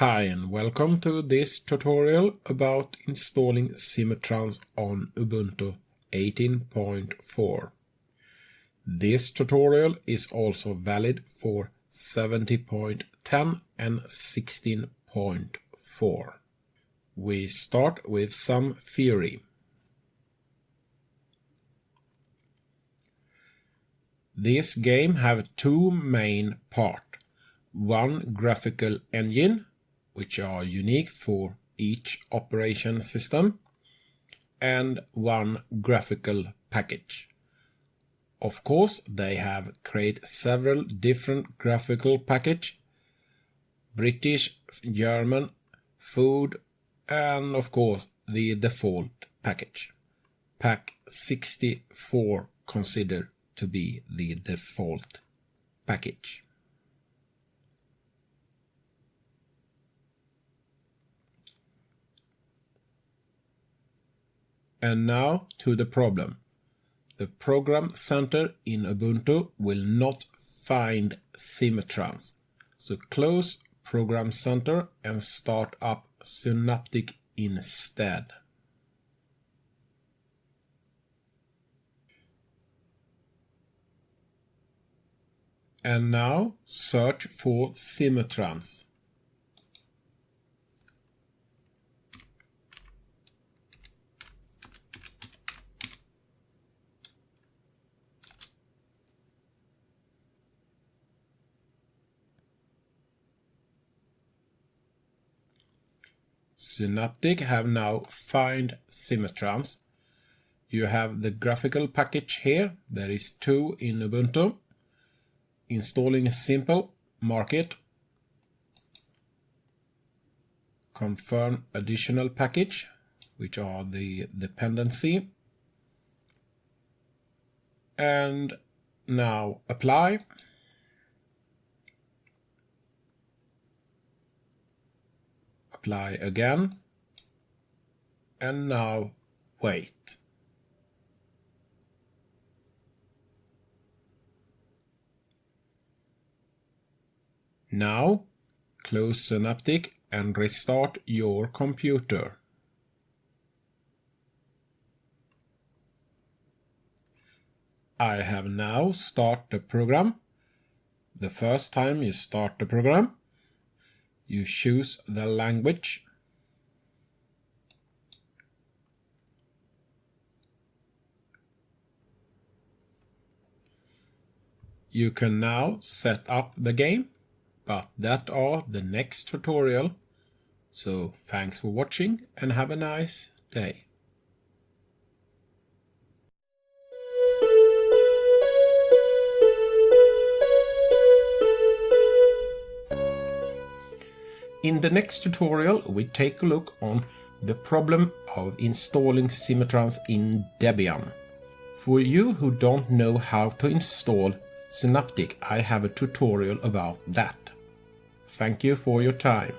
Hi and welcome to this tutorial about installing Simutrans on Ubuntu 18.4. This tutorial is also valid for 70.10 and 16.4. We start with some theory. This game have two main parts. One graphical engine, which are unique for each operation system, and one graphical package. Of course, they have created several different graphical packages: British, German, food, and of course the default package. Pack 64 considered to be the default package. And now to the problem. The program center in Ubuntu will not find Simutrans. So close Program Center and start up Synaptic instead. And now search for Simutrans. Synaptic have now found Simutrans. You have the graphical package here. There is two in Ubuntu. Installing is simple. Mark it. Confirm additional package, which are the dependency. And now apply. Apply again, and now wait. Now close Synaptic and restart your computer. I have now started the program. The first time you start the program, you choose the language. You can now set up the game, but that are the next tutorial. So thanks for watching and have a nice day. In the next tutorial, we take a look on the problem of installing Simutrans in Debian. For you who don't know how to install Synaptic, I have a tutorial about that. Thank you for your time.